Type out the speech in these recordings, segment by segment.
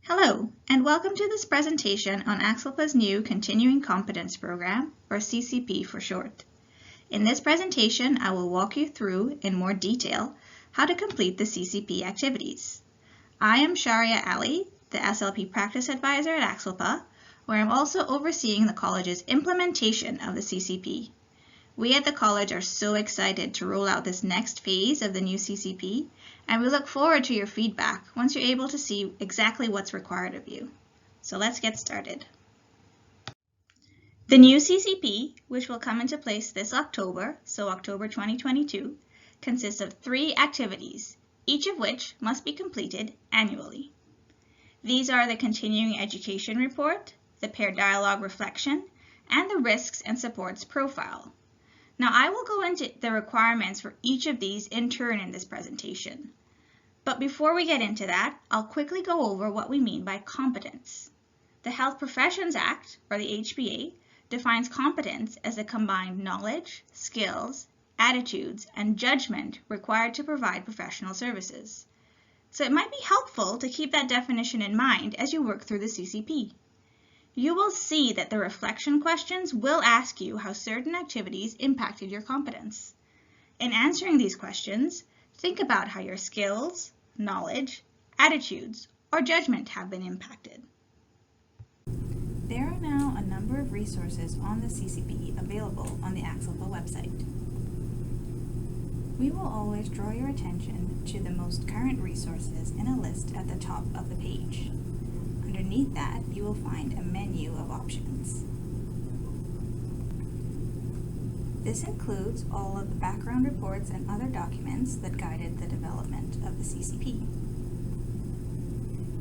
Hello, and welcome to this presentation on ACSLPA's new Continuing Competence Program, or CCP for short. In this presentation, I will walk you through, in more detail, how to complete the CCP activities. I am Sharia Ali, the SLP Practice Advisor at ACSLPA, where I'm also overseeing the college's implementation of the CCP. We at the college are so excited to roll out this next phase of the new CCP, and we look forward to your feedback once you're able to see exactly what's required of you. So let's get started. The new CCP, which will come into place this October, so October 2022, consists of 3 activities, each of which must be completed annually. These are the Continuing Education Report, the Peer Dialogue Reflection, and the Risks and Supports Profile. Now, I will go into the requirements for each of these in turn in this presentation. But before we get into that, I'll quickly go over what we mean by competence. The Health Professions Act, or the HPA, defines competence as the combined knowledge, skills, attitudes, and judgment required to provide professional services. So it might be helpful to keep that definition in mind as you work through the CCP. You will see that the reflection questions will ask you how certain activities impacted your competence. In answering these questions, think about how your skills, knowledge, attitudes, or judgment have been impacted. There are now a number of resources on the CCP available on the ACSLPA website. We will always draw your attention to the most current resources in a list at the top of the page. Underneath that, you will find a menu of options. This includes all of the background reports and other documents that guided the development of the CCP.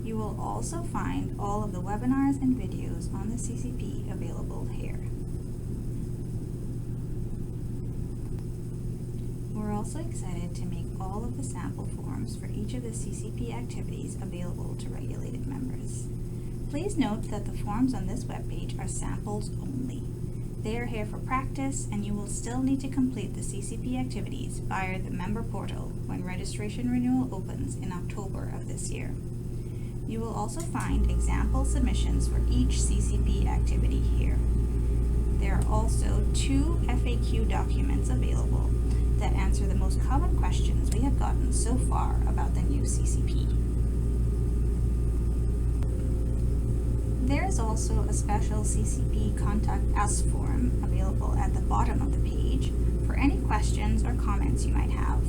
You will also find all of the webinars and videos on the CCP available here. We're also excited to make all of the sample forms for each of the CCP activities available to regulated members. Please note that the forms on this webpage are samples only. They are here for practice, and you will still need to complete the CCP activities via the member portal when registration renewal opens in October of this year. You will also find example submissions for each CCP activity here. There are also 2 FAQ documents available that answer the most common questions we have gotten so far about the new CCP. There is also a special CCP Contact Us form available at the bottom of the page for any questions or comments you might have.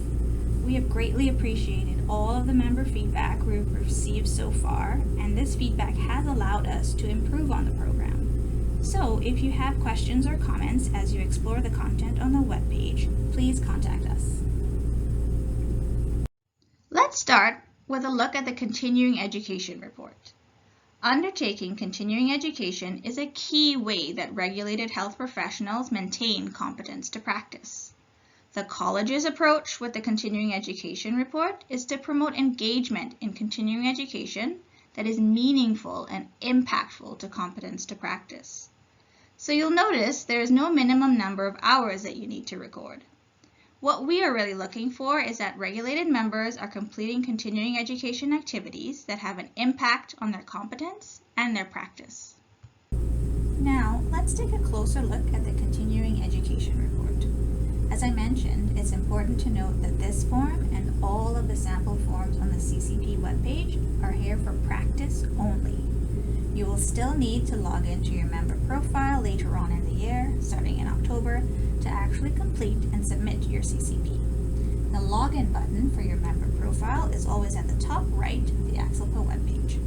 We have greatly appreciated all of the member feedback we've received so far, and this feedback has allowed us to improve on the program. So if you have questions or comments as you explore the content on the webpage, please contact us. Let's start with a look at the Continuing Education Report. Undertaking continuing education is a key way that regulated health professionals maintain competence to practice. The college's approach with the Continuing Education Report is to promote engagement in continuing education that is meaningful and impactful to competence to practice. So you'll notice there is no minimum number of hours that you need to record. What we are really looking for is that regulated members are completing continuing education activities that have an impact on their competence and their practice. Now, let's take a closer look at the Continuing Education Report. As I mentioned, it's important to note that this form and all of the sample forms on the CCP webpage are here for practice only. You will still need to log into your member profile later on in the year, starting in October, to actually complete and submit your CCP. The login button for your member profile is always at the top right of the ACSLPA webpage.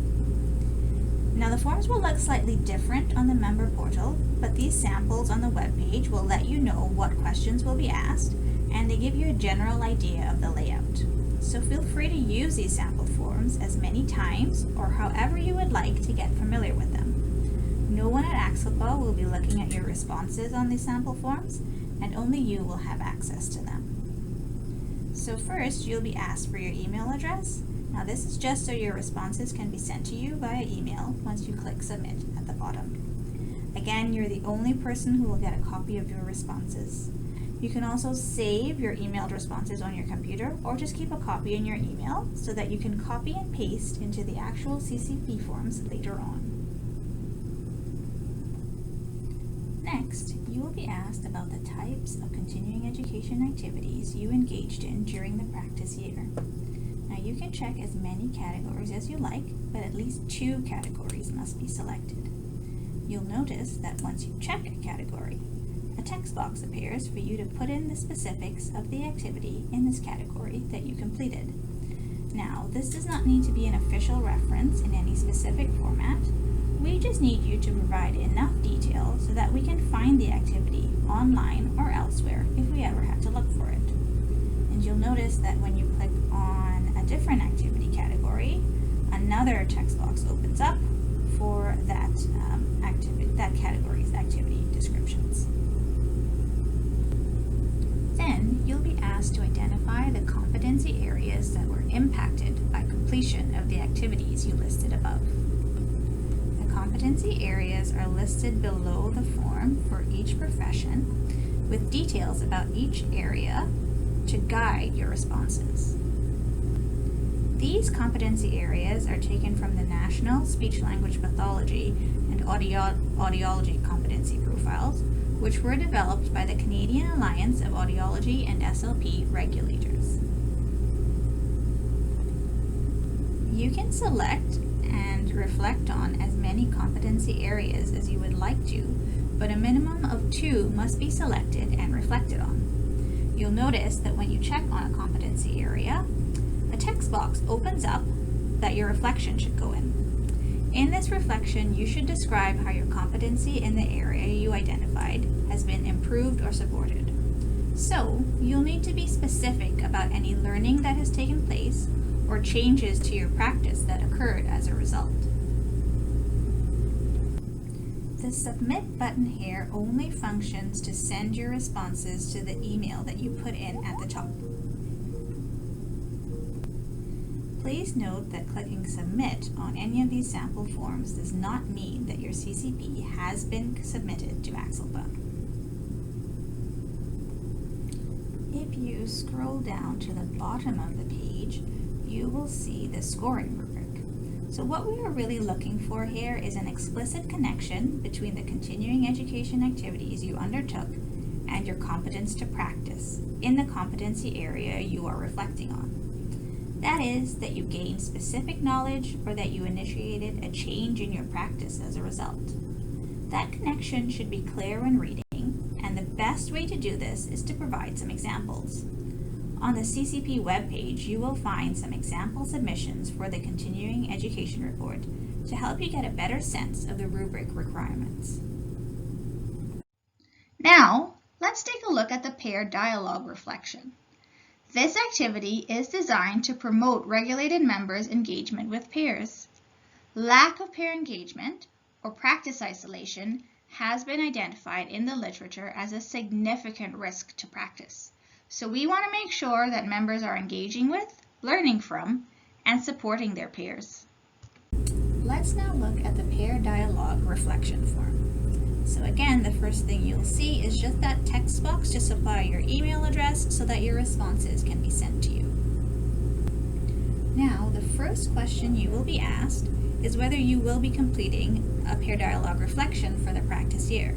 Now, the forms will look slightly different on the member portal, but these samples on the webpage will let you know what questions will be asked, and they give you a general idea of the layout. So feel free to use these sample forms as many times or however you would like to get familiar with them. No one at ACSLPA will be looking at your responses on these sample forms, and only you will have access to them. So first, you'll be asked for your email address. Now this is just so your responses can be sent to you via email once you click submit at the bottom. Again, you're the only person who will get a copy of your responses. You can also save your emailed responses on your computer or just keep a copy in your email so that you can copy and paste into the actual CCP forms later on. Next, you will be asked about the types of continuing education activities you engaged in during the practice year. Now you can check as many categories as you like, but at least 2 categories must be selected. You'll notice that once you check a category, a text box appears for you to put in the specifics of the activity in this category that you completed. Now, this does not need to be an official reference in any specific format. We just need you to provide enough detail so that we can find the activity online or elsewhere if we ever have to look for it. And you'll notice that when you click on a different activity category, another text box opens up for that category's activity descriptions. Then you'll be asked to identify the competency areas that were impacted by completion of the activities you listed above. The competency areas are listed below the form for each profession with details about each area to guide your responses. These competency areas are taken from the National Speech-Language Pathology and Audiology Competency Profiles, which were developed by the Canadian Alliance of Audiology and SLP regulators. You can select and reflect on as many competency areas as you would like to, but a minimum of 2 must be selected and reflected on. You'll notice that when you check on a competency area, a text box opens up that your reflection should go in. In this reflection, you should describe how your competency in the area you identified has been improved or supported. So, you'll need to be specific about any learning that has taken place or changes to your practice that occurred as a result. The Submit button here only functions to send your responses to the email that you put in at the top. Please note that clicking Submit on any of these sample forms does not mean that your CCP has been submitted to ACSLPA. If you scroll down to the bottom of the page, you will see the scoring rubric. So what we are really looking for here is an explicit connection between the continuing education activities you undertook and your competence to practice in the competency area you are reflecting on. That is, that you gained specific knowledge or that you initiated a change in your practice as a result. That connection should be clear when reading, and the best way to do this is to provide some examples. On the CCP webpage, you will find some example submissions for the Continuing Education Report to help you get a better sense of the rubric requirements. Now, let's take a look at the pair dialogue reflection. This activity is designed to promote regulated members' engagement with peers. Lack of peer engagement or practice isolation has been identified in the literature as a significant risk to practice. So we want to make sure that members are engaging with, learning from, and supporting their peers. Let's now look at the pair dialogue reflection form. So again, the first thing you'll see is just that text box to supply your email address so that your responses can be sent to you. Now, the first question you will be asked is whether you will be completing a pair dialogue reflection for the practice year.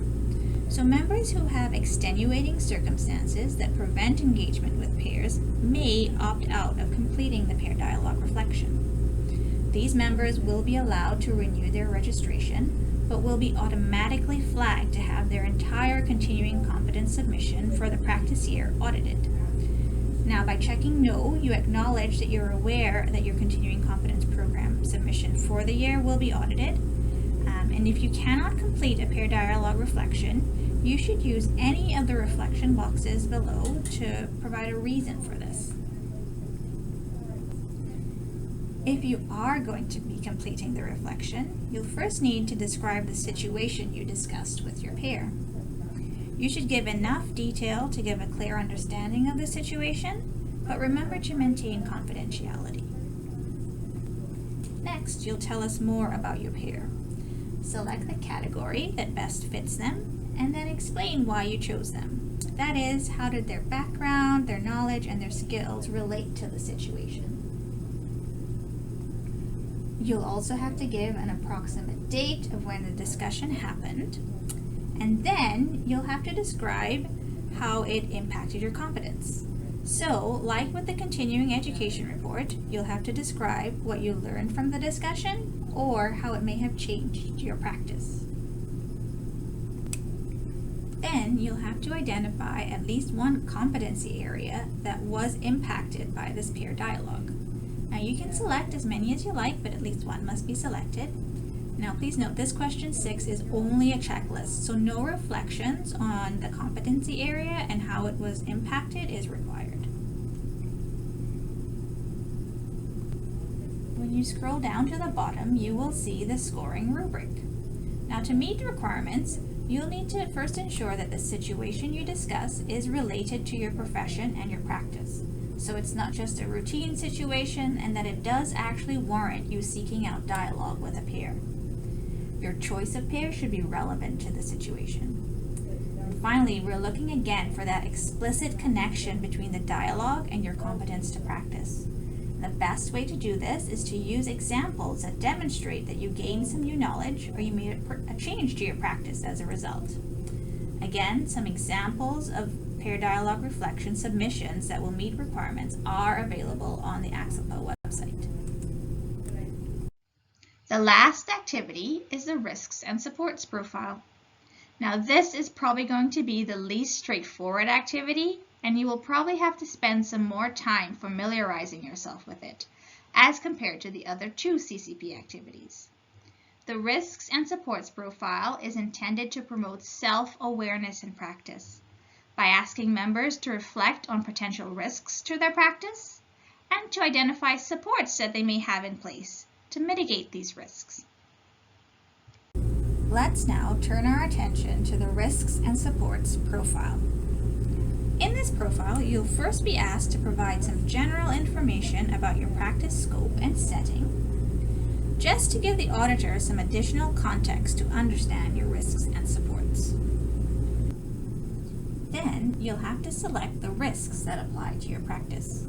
So members who have extenuating circumstances that prevent engagement with peers may opt out of completing the pair dialogue reflection. These members will be allowed to renew their registration, but will be automatically flagged to have their entire continuing competence submission for the practice year audited. Now, by checking no, you acknowledge that you're aware that your continuing competence program submission for the year will be audited. And if you cannot complete a pair dialogue reflection, you should use any of the reflection boxes below to provide a reason for this. If you are going to be completing the reflection, you'll first need to describe the situation you discussed with your peer. You should give enough detail to give a clear understanding of the situation, but remember to maintain confidentiality. Next, you'll tell us more about your peer. Select the category that best fits them, and then explain why you chose them. That is, how did their background, their knowledge, and their skills relate to the situation? You'll also have to give an approximate date of when the discussion happened, and then you'll have to describe how it impacted your competence. So, like with the continuing education report, you'll have to describe what you learned from the discussion or how it may have changed your practice. Then you'll have to identify at least one competency area that was impacted by this peer dialogue. Now you can select as many as you like, but at least one must be selected. Now please note this question 6 is only a checklist, so no reflections on the competency area and how it was impacted is required. When you scroll down to the bottom, you will see the scoring rubric. Now to meet the requirements, you'll need to first ensure that the situation you discuss is related to your profession and your practice. So it's not just a routine situation, and that it does actually warrant you seeking out dialogue with a peer. Your choice of peer should be relevant to the situation. And finally, we're looking again for that explicit connection between the dialogue and your competence to practice. And the best way to do this is to use examples that demonstrate that you gained some new knowledge or you made a change to your practice as a result. Again, some examples of peer dialogue reflection submissions that will meet requirements are available on the ACSLPA website. The last activity is the risks and supports profile. Now this is probably going to be the least straightforward activity, and you will probably have to spend some more time familiarizing yourself with it as compared to the other two CCP activities. The risks and supports profile is intended to promote self-awareness in practice by asking members to reflect on potential risks to their practice and to identify supports that they may have in place to mitigate these risks. Let's now turn our attention to the risks and supports profile. In this profile, you'll first be asked to provide some general information about your practice scope and setting, just to give the auditor some additional context to understand your risks and supports. Then you'll have to select the risks that apply to your practice.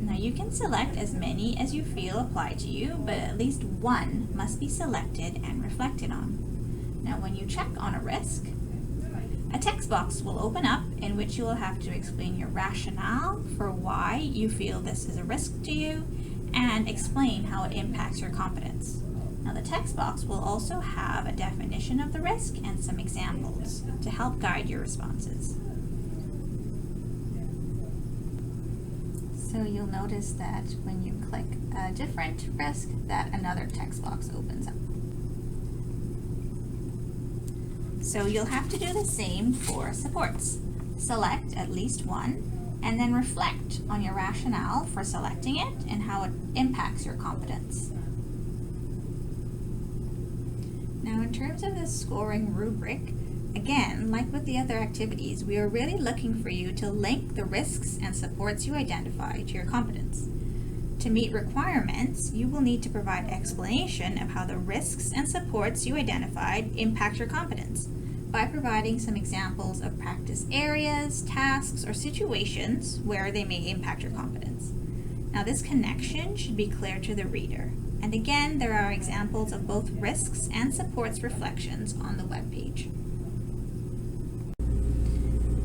Now you can select as many as you feel apply to you, but at least one must be selected and reflected on. Now when you check on a risk, a text box will open up in which you will have to explain your rationale for why you feel this is a risk to you and explain how it impacts your competence. Now the text box will also have a definition of the risk and some examples to help guide your responses. So you'll notice that when you click a different risk, that another text box opens up. So you'll have to do the same for supports. Select at least one, and then reflect on your rationale for selecting it and how it impacts your competence. Now in terms of the scoring rubric, again, like with the other activities, we are really looking for you to link the risks and supports you identify to your competence. To meet requirements, you will need to provide explanation of how the risks and supports you identified impact your competence by providing some examples of practice areas, tasks, or situations where they may impact your competence. Now this connection should be clear to the reader. And again, there are examples of both risks and supports reflections on the web page.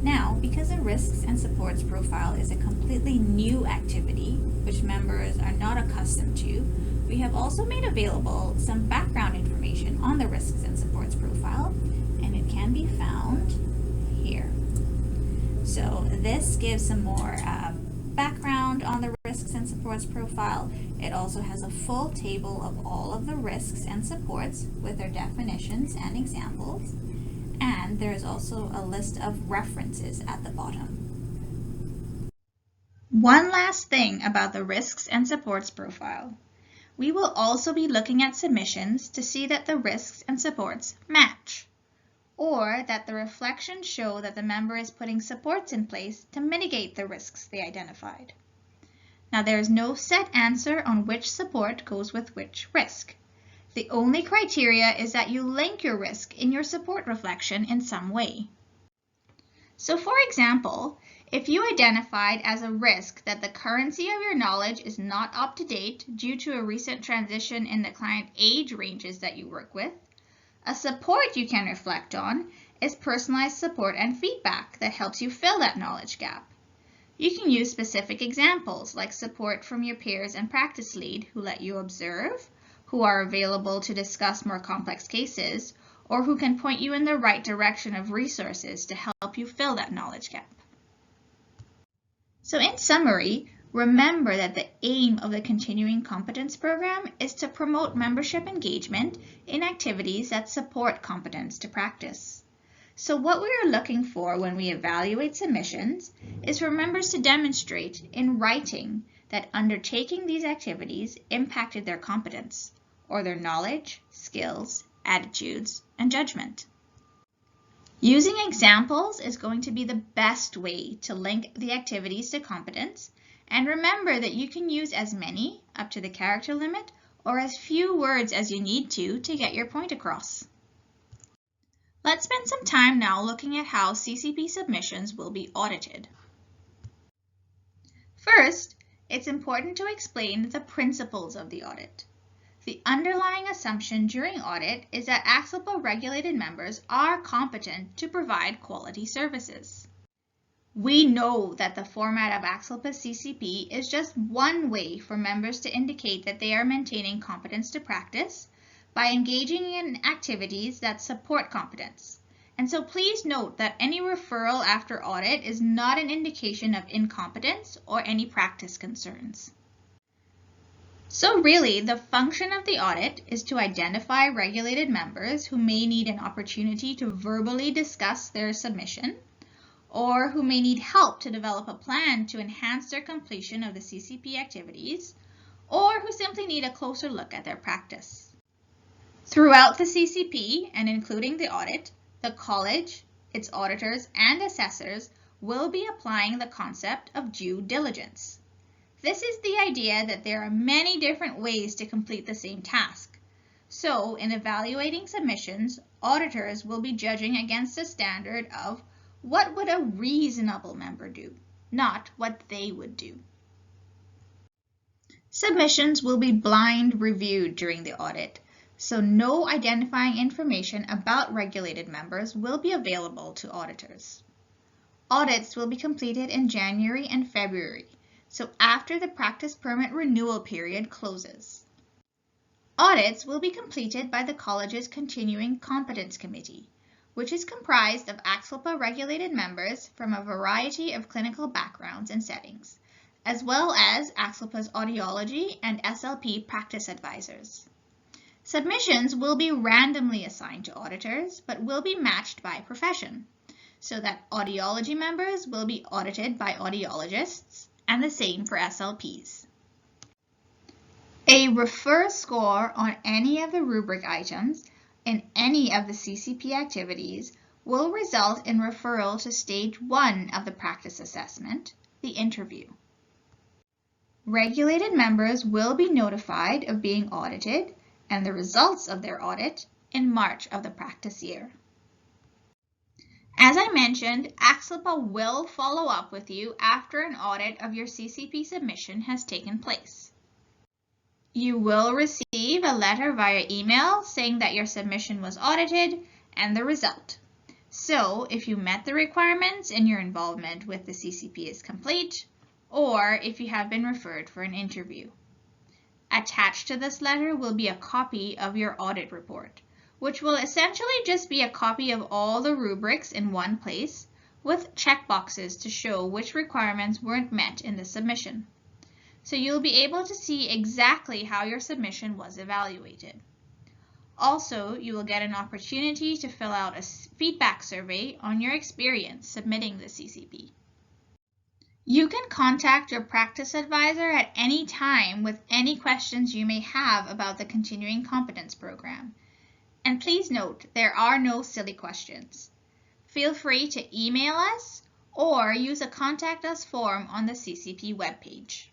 Now, because a risks and supports profile is a completely new activity, which members are not accustomed to, we have also made available some background information on the risks and supports profile, and it can be found here. So this gives some more background on the risks and supports profile. It also has a full table of all of the risks and supports with their definitions and examples. And there is also a list of references at the bottom. One last thing about the risks and supports profile. We will also be looking at submissions to see that the risks and supports match, or that the reflections show that the member is putting supports in place to mitigate the risks they identified. Now there is no set answer on which support goes with which risk. The only criteria is that you link your risk in your support reflection in some way. So for example, if you identified as a risk that the currency of your knowledge is not up to date due to a recent transition in the client age ranges that you work with, a support you can reflect on is personalized support and feedback that helps you fill that knowledge gap. You can use specific examples like support from your peers and practice lead who let you observe, who are available to discuss more complex cases, or who can point you in the right direction of resources to help you fill that knowledge gap. So in summary, remember that the aim of the Continuing Competence Program is to promote membership engagement in activities that support competence to practice. So what we are looking for when we evaluate submissions is for members to demonstrate in writing that undertaking these activities impacted their competence, or their knowledge, skills, attitudes, and judgment. Using examples is going to be the best way to link the activities to competence, and remember that you can use as many, up to the character limit, or as few words as you need to get your point across. Let's spend some time now looking at how CCP submissions will be audited. First, it's important to explain the principles of the audit. The underlying assumption during audit is that ACSLPA regulated members are competent to provide quality services. We know that the format of ACSLPA CCP is just one way for members to indicate that they are maintaining competence to practice by engaging in activities that support competence. And so please note that any referral after audit is not an indication of incompetence or any practice concerns. So really, the function of the audit is to identify regulated members who may need an opportunity to verbally discuss their submission, or who may need help to develop a plan to enhance their completion of the CCP activities, or who simply need a closer look at their practice. Throughout the CCP, and including the audit, the college, its auditors, and assessors will be applying the concept of due diligence. This is the idea that there are many different ways to complete the same task. So, in evaluating submissions, auditors will be judging against a standard of what would a reasonable member do, not what they would do. Submissions will be blind reviewed during the audit, so no identifying information about regulated members will be available to auditors. Audits will be completed in January and February, so after the practice permit renewal period closes. Audits will be completed by the college's Continuing Competence Committee, which is comprised of ACSLPA regulated members from a variety of clinical backgrounds and settings, as well as ACSLPA's audiology and SLP practice advisors. Submissions will be randomly assigned to auditors, but will be matched by profession, so that audiology members will be audited by audiologists, and the same for SLPs. A refer score on any of the rubric items in any of the CCP activities will result in referral to stage 1 of the practice assessment, the interview. Regulated members will be notified of being audited and the results of their audit in March of the practice year. As I mentioned, ACSLPA will follow up with you after an audit of your CCP submission has taken place. You will receive a letter via email saying that your submission was audited and the result. So if you met the requirements and your involvement with the CCP is complete, or if you have been referred for an interview. Attached to this letter will be a copy of your audit report, which will essentially just be a copy of all the rubrics in one place with checkboxes to show which requirements weren't met in the submission. So you'll be able to see exactly how your submission was evaluated. Also, you will get an opportunity to fill out a feedback survey on your experience submitting the CCP. You can contact your practice advisor at any time with any questions you may have about the Continuing Competence Program. And please note, there are no silly questions. Feel free to email us or use a Contact Us form on the CCP webpage.